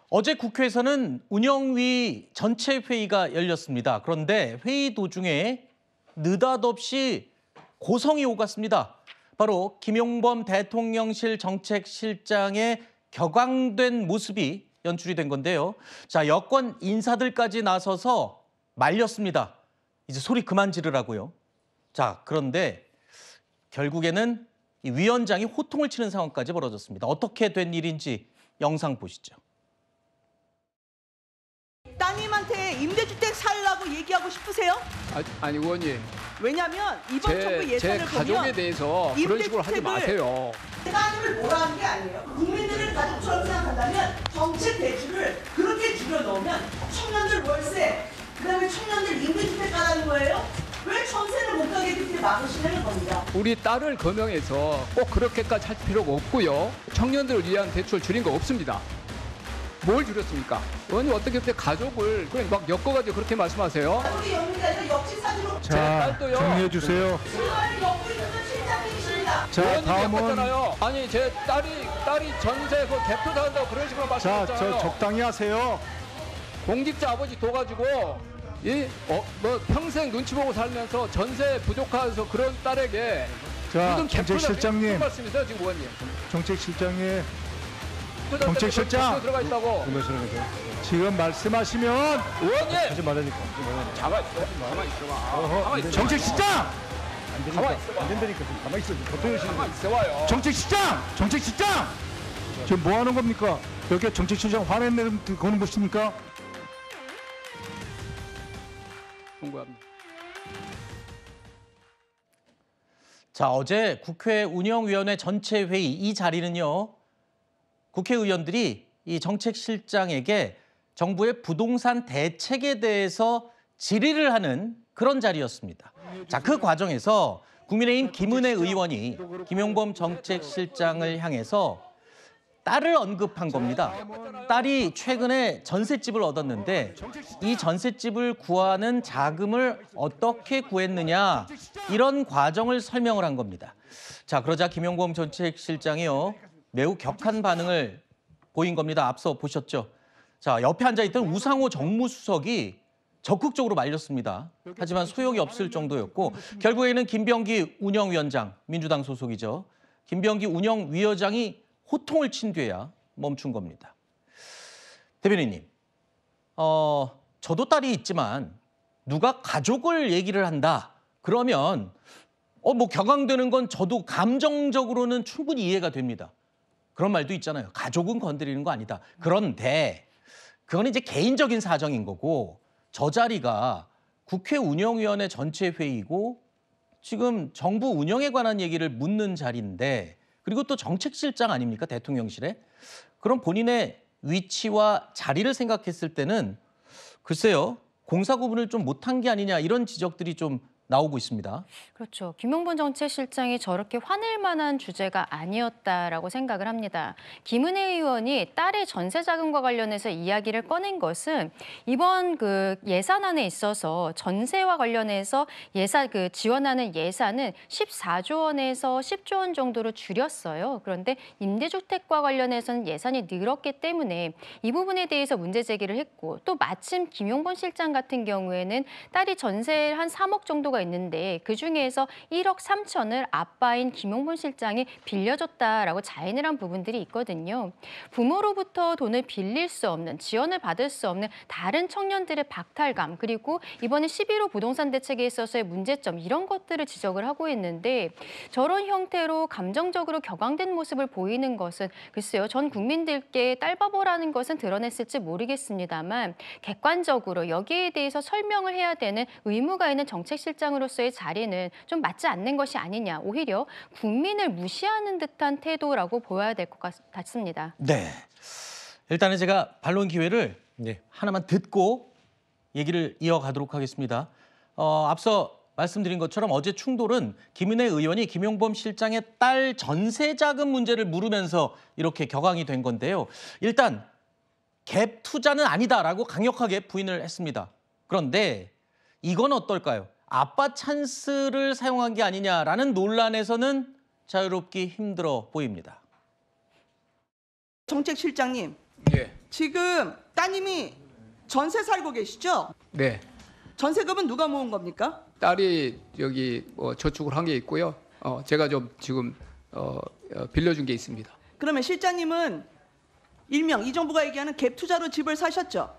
어제 국회에서는 운영위 전체 회의가 열렸습니다. 그런데 회의 도중에 느닷없이 고성이 오갔습니다. 바로 김용범 대통령실 정책실장의 격앙된 모습이 연출이 된 건데요. 자, 여권 인사들까지 나서서 말렸습니다. 이제 소리 그만 지르라고요. 자, 그런데 결국에는 이 위원장이 호통을 치는 상황까지 벌어졌습니다. 어떻게 된 일인지 영상 보시죠. 따님한테 임대주택 살라고 얘기하고 싶으세요? 아니 의원님. 왜냐면 이번 정부 예산을 제 가족에 보면 대해서 그런 식으로 하지 마세요. 따님을 뭐라 하는 게 아니에요. 국민들을 가족처럼 생각한다면 정책 대출을 그렇게 줄여놓으면 청년들 월세, 그다음에 청년들 임대주택 가라는 거예요? 왜 전세를 못 가게 그렇게 막으시냐는 겁니다. 우리 딸을 거명해서 꼭 그렇게까지 할 필요가 없고요. 청년들을 위한 대출 줄인 거 없습니다. 뭘 줄였습니까? 의원님 어떻게 그때 가족을 그냥 막 엮어가지고 그렇게 말씀하세요? 가족이 엮는 게 아니라 역지사지로. 제 딸도요. 정리해 주세요. 그걸 엮고 있는 건 실장님이십니다. 자, 의원님이 다음은 엮었잖아요. 아니 제 딸이 전세 그 대표도 한다고 그런 식으로 말씀하셨잖아요. 저 적당히 하세요. 공직자 아버지 둬가지고 뭐 평생 눈치 보고 살면서 전세 부족해서 그런 딸에게 자, 무슨 정책실장님. 무슨 말씀이세요 지금 의원님? 정책실장님. 정책실장. 들어가 있다고. 지금 말씀하시면 의원님. 하지 말라니까. 가만 있어. 가만 있어봐. 가만 있어. 정책실장. 가만 있어봐. 안 된다니까. 가만 있어. 가만 있어봐요. 정책실장. 지금 뭐 하는 겁니까? 여기 정책실장 화내는 거는 것입니까? 공부합니다. 자, 어제 국회 운영위원회 전체 회의 이 자리는요. 국회의원들이 이 정책실장에게 정부의 부동산 대책에 대해서 질의를 하는 그런 자리였습니다. 자, 그 과정에서 국민의힘 김은혜 의원이 김용범 정책실장을 향해서 딸을 언급한 겁니다. 딸이 최근에 전셋집을 얻었는데 이 전셋집을 구하는 자금을 어떻게 구했느냐 이런 과정을 설명을 한 겁니다. 자, 그러자 김용범 정책실장이요. 매우 격한 반응을 보인 겁니다. 앞서 보셨죠? 자, 옆에 앉아있던 우상호 정무수석이 적극적으로 말렸습니다. 하지만 소용이 없을 정도였고 결국에는 김병기 운영위원장, 민주당 소속이죠. 김병기 운영위원장이 호통을 친 뒤에야 멈춘 겁니다. 대변인님, 저도 딸이 있지만 누가 가족을 얘기를 한다. 그러면 뭐 격앙되는 건 저도 감정적으로는 충분히 이해가 됩니다. 그런 말도 있잖아요. 가족은 건드리는 거 아니다. 그런데 그건 이제 개인적인 사정인 거고 저 자리가 국회 운영위원회 전체 회의고 지금 정부 운영에 관한 얘기를 묻는 자리인데 그리고 또 정책실장 아닙니까? 대통령실에. 그럼 본인의 위치와 자리를 생각했을 때는 글쎄요. 공사 구분을 좀 못한 게 아니냐 이런 지적들이 좀 나오고 있습니다. 그렇죠. 김용범 정책실장이 저렇게 화낼 만한 주제가 아니었다라고 생각을 합니다. 김은혜 의원이 딸의 전세 자금과 관련해서 이야기를 꺼낸 것은 이번 그 예산안에 있어서 전세와 관련해서 지원하는 예산은 14조 원에서 10조 원 정도로 줄였어요. 그런데 임대주택과 관련해서는 예산이 늘었기 때문에 이 부분에 대해서 문제 제기를 했고 또 마침 김용범 실장 같은 경우에는 딸이 전세를 한 3억 정도가 있는데 그중에서 1억 3천을 아빠인 김용범 실장이 빌려줬다라고 자인을 한 부분들이 있거든요. 부모로부터 돈을 빌릴 수 없는, 지원을 받을 수 없는 다른 청년들의 박탈감 그리고 이번에 11호 부동산 대책에 있어서의 문제점 이런 것들을 지적을 하고 있는데 저런 형태로 감정적으로 격앙된 모습을 보이는 것은 글쎄요. 전 국민들께 딸바보라는 것은 드러냈을지 모르겠습니다만 객관적으로 여기에 대해서 설명을 해야 되는 의무가 있는 정책실장 으로서의 자리는 좀 맞지 않는 것이 아니냐. 오히려 국민을 무시하는 듯한 태도라고 보여야 될 것 같습니다. 네. 일단은 제가 반론 기회를 하나만 듣고 얘기를 이어가도록 하겠습니다. 앞서 말씀드린 것처럼 어제 충돌은 김은혜 의원이 김용범 실장의 딸 전세 자금 문제를 물으면서 이렇게 격앙이 된 건데요. 일단 갭 투자는 아니다라고 강력하게 부인을 했습니다. 그런데 이건 어떨까요? 아빠 찬스를 사용한 게 아니냐라는 논란에서는 자유롭기 힘들어 보입니다. 정책실장님, 예. 지금 따님이 전세 살고 계시죠? 네. 전세금은 누가 모은 겁니까? 딸이 여기 저축을 한 게 있고요. 제가 좀 지금 빌려준 게 있습니다. 그러면 실장님은 일명 이 정부가 얘기하는 갭 투자로 집을 사셨죠?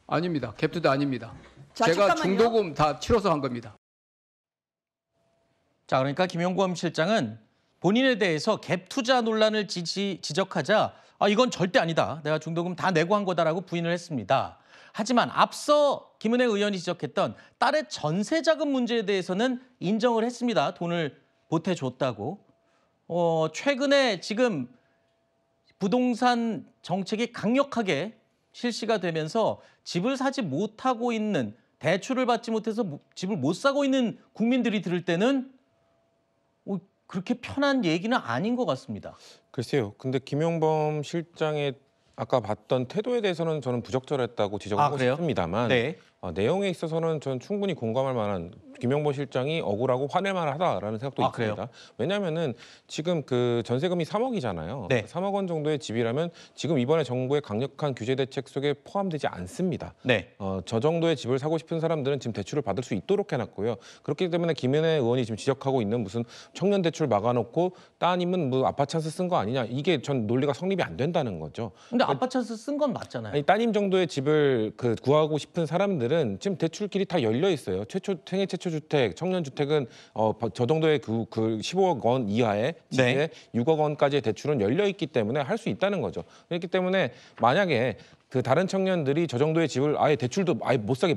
아닙니다. 갭투자 아닙니다. 자, 제가 잠깐만요. 중도금 다 치러서 한 겁니다. 자, 그러니까 김용범 실장은 본인에 대해서 갭 투자 논란을 지적하자 이건 절대 아니다. 내가 중도금 다 내고 한 거다라고 부인을 했습니다. 하지만 앞서 김은혜 의원이 지적했던 딸의 전세 자금 문제에 대해서는 인정을 했습니다. 돈을 보태줬다고. 최근에 지금 부동산 정책이 강력하게 실시가 되면서 집을 사지 못하고 있는, 대출을 받지 못해서 집을 못 사고 있는 국민들이 들을 때는 그렇게 편한 얘기는 아닌 것 같습니다. 글쎄요. 근데 김용범 실장의 아까 봤던 태도에 대해서는 저는 부적절했다고 지적하고 그래요? 싶습니다만 네. 내용에 있어서는 저는 충분히 공감할 만한, 김용범 실장이 억울하고 화낼 만하다라는 생각도 있습니다. 그래요? 왜냐하면은 지금 그 전세금이 3억이잖아요. 네. 3억 원 정도의 집이라면 지금 이번에 정부의 강력한 규제 대책 속에 포함되지 않습니다. 네. 저 정도의 집을 사고 싶은 사람들은 지금 대출을 받을 수 있도록 해놨고요. 그렇기 때문에 김은혜 의원이 지금 지적하고 있는 무슨 청년 대출 막아놓고 따님은 뭐 아빠 찬스 쓴 거 아니냐, 이게 전 논리가 성립이 안 된다는 거죠. 근데 아빠 찬스 쓴 건 맞잖아요. 아니, 따님 정도의 집을 구하고 싶은 사람들은 지금 대출길이 다 열려 있어요. 생애 최초 주택, 청년 주택은 저 정도의 그 15억 원 이하의 집에 네. 6억 원까지의 대출은 열려 있기 때문에 할 수 있다는 거죠. 그렇기 때문에 만약에 그 다른 청년들이 저 정도의 집을 아예 대출도 아예 못 사게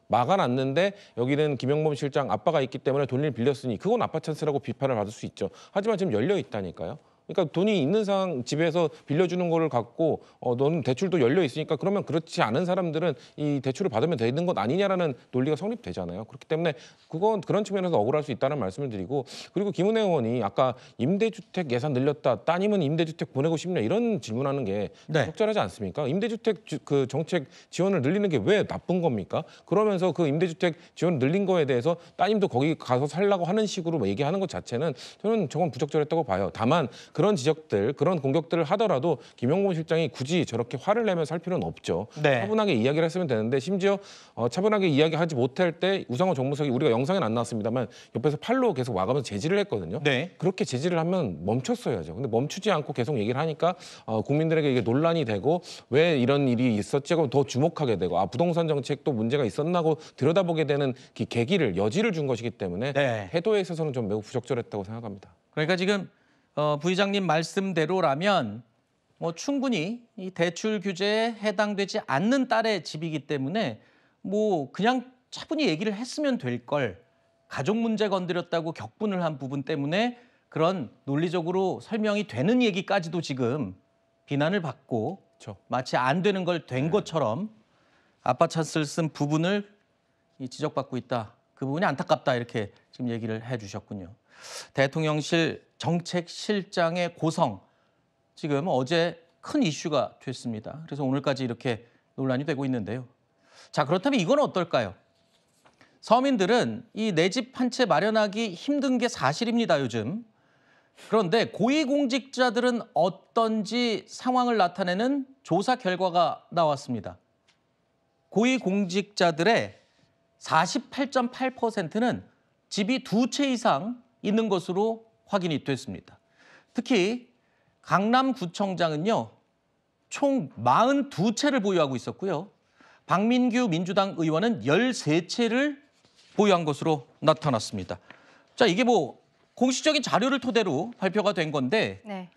막아놨는데 여기는 김용범 실장 아빠가 있기 때문에 돈을 빌렸으니 그건 아빠 찬스라고 비판을 받을 수 있죠. 하지만 지금 열려 있다니까요. 그러니까 돈이 있는 상황, 집에서 빌려주는 거를 갖고 너는 대출도 열려 있으니까 그러면 그렇지 않은 사람들은 이 대출을 받으면 되는 것 아니냐라는 논리가 성립되잖아요. 그렇기 때문에 그런 측면에서 억울할 수 있다는 말씀을 드리고, 그리고 김은혜 의원이 아까 임대주택 예산 늘렸다, 따님은 임대주택 보내고 싶냐 이런 질문하는 게 네. 적절하지 않습니까? 임대주택 그 정책 지원을 늘리는 게 왜 나쁜 겁니까? 그러면서 그 임대주택 지원 늘린 거에 대해서 따님도 거기 가서 살라고 하는 식으로 얘기하는 것 자체는 저건 부적절했다고 봐요. 다만 그런 지적들, 그런 공격들을 하더라도 김용범 실장이 굳이 저렇게 화를 내면서 할 필요는 없죠. 네. 차분하게 이야기를 했으면 되는데, 심지어 차분하게 이야기하지 못할 때 우상호 정무석이, 우리가 영상에는 안 나왔습니다만 옆에서 팔로 계속 와가면서 제지를 했거든요. 네. 그렇게 제지를 하면 멈췄어야죠. 근데 멈추지 않고 계속 얘기를 하니까 국민들에게 이게 논란이 되고 왜 이런 일이 있었지 하고 더 주목하게 되고 부동산 정책도 문제가 있었나 하고 들여다보게 되는 여지를 준 것이기 때문에 네. 태도에 있어서는 좀 매우 부적절했다고 생각합니다. 그러니까 지금 부의장님 말씀대로라면 충분히 이 대출 규제에 해당되지 않는 딸의 집이기 때문에 그냥 차분히 얘기를 했으면 될 걸, 가족 문제 건드렸다고 격분을 한 부분 때문에 그런 논리적으로 설명이 되는 얘기까지도 지금 비난을 받고 그렇죠. 마치 안 되는 걸 된 것처럼 아빠 찬스를 쓴 부분을 지적받고 있다. 그 부분이 안타깝다, 이렇게 지금 얘기를 해주셨군요. 대통령실 정책실장의 고성, 지금 어제 큰 이슈가 됐습니다. 그래서 오늘까지 이렇게 논란이 되고 있는데요. 자, 그렇다면 이건 어떨까요? 서민들은 이 내 집 한 채 마련하기 힘든 게 사실입니다, 요즘. 그런데 고위공직자들은 어떤지 상황을 나타내는 조사 결과가 나왔습니다. 고위공직자들의 48.8%는 집이 2채 이상 있는 것으로 확인이 됐습니다. 특히 강남구청장은요, 총 42채를 보유하고 있었고요. 박민규 민주당 의원은 13채를 보유한 것으로 나타났습니다. 자, 이게 공식적인 자료를 토대로 발표가 된 건데 네.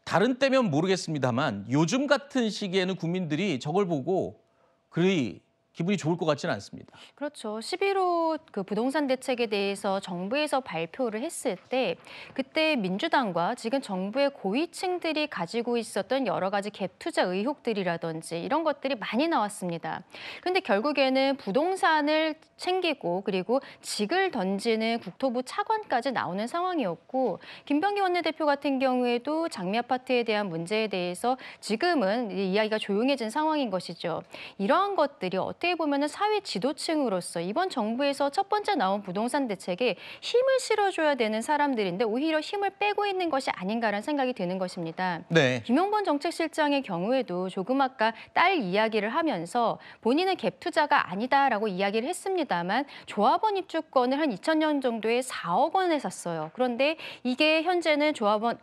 다른 때면 모르겠습니다만 요즘 같은 시기에는 국민들이 저걸 보고 그리 기분이 좋을 것 같지는 않습니다. 그렇죠. 11호 그 부동산 대책에 대해서 정부에서 발표를 했을 때 그때 민주당과 지금 정부의 고위층들이 가지고 있었던 여러 가지 갭 투자 의혹들이라든지 이런 것들이 많이 나왔습니다. 그런데 결국에는 부동산을 챙기고 그리고 직을 던지는 국토부 차관까지 나오는 상황이었고, 김병기 원내대표 같은 경우에도 장미 아파트에 대한 문제에 대해서 지금은 이야기가 조용해진 상황인 것이죠. 이러한 것들이 어떻게 어떻게 보면은 사회 지도층으로서 이번 정부에서 첫 번째 나온 부동산 대책에 힘을 실어줘야 되는 사람들인데 오히려 힘을 빼고 있는 것이 아닌가라는 생각이 드는 것입니다. 네. 김용범 정책실장의 경우에도 조금 아까 딸 이야기를 하면서 본인은 갭 투자가 아니다라고 이야기를 했습니다만 조합원 입주권을 한 2000년 정도에 4억 원에 샀어요. 그런데 이게 현재는 조합원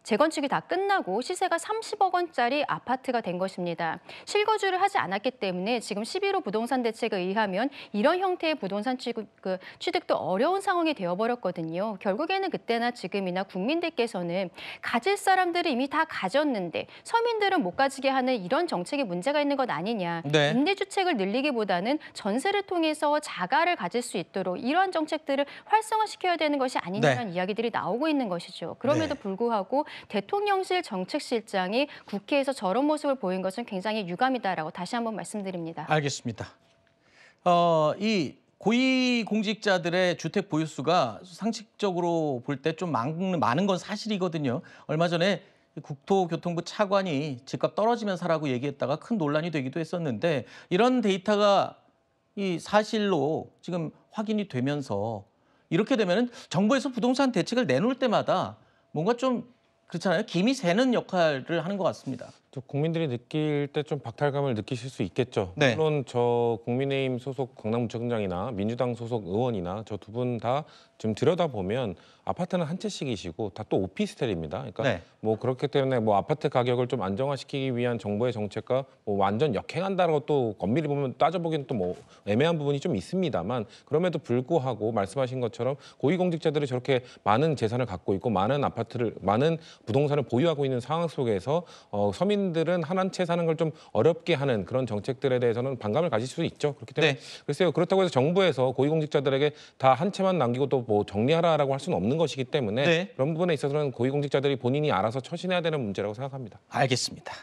재건축이 다 끝나고 시세가 30억 원짜리 아파트가 된 것입니다. 실거주를 하지 않았기 때문에 지금 11호 부동산 대책에 의하면 이런 형태의 부동산 취득도 어려운 상황이 되어버렸거든요. 결국에는 그때나 지금이나 국민들께서는 가질 사람들은 이미 다 가졌는데 서민들은 못 가지게 하는 이런 정책에 문제가 있는 것 아니냐. 네. 임대주택을 늘리기보다는 전세를 통해서 자가를 가질 수 있도록 이러한 정책들을 활성화시켜야 되는 것이 아니냐는 이야기들이 나오고 있는 것이죠. 그럼에도 불구하고 대통령실 정책실장이 국회에서 저런 모습을 보인 것은 굉장히 유감이다라고 다시 한번 말씀드립니다. 알겠습니다. 이 고위공직자들의 주택 보유수가 상식적으로 볼 때 좀 많은 건 사실이거든요. 얼마 전에 국토교통부 차관이 집값 떨어지면 사라고 얘기했다가 큰 논란이 되기도 했었는데 이런 데이터가 이 사실로 지금 확인이 되면서 이렇게 되면은 정부에서 부동산 대책을 내놓을 때마다 뭔가 좀 그렇잖아요. 김이 새는 역할을 하는 것 같습니다. 국민들이 느낄 때 좀 박탈감을 느끼실 수 있겠죠. 네. 물론 저 국민의힘 소속 강남구청장이나 민주당 소속 의원이나 저 두 분 다 지금 들여다보면 아파트는 한 채씩이시고 다 또 오피스텔입니다. 그러니까 네. 뭐 그렇기 때문에 뭐 아파트 가격을 좀 안정화시키기 위한 정부의 정책과 뭐 완전 역행한다라고 또 엄밀히 보면 따져보기는 또 뭐 애매한 부분이 좀 있습니다만 그럼에도 불구하고 말씀하신 것처럼 고위공직자들이 저렇게 많은 재산을 갖고 있고 많은 부동산을 보유하고 있는 상황 속에서 서민들은 한 채 사는 걸 좀 어렵게 하는 그런 정책들에 대해서는 반감을 가질 수 있죠. 그렇기 때문에 네. 글쎄요. 그렇다고 해서 정부에서 고위공직자들에게 다 한 채만 남기고 또 뭐 정리하라라고 할 수는 없는 것이기 때문에 네. 그런 부분에 있어서는 고위공직자들이 본인이 알아서 처신해야 되는 문제라고 생각합니다. 알겠습니다.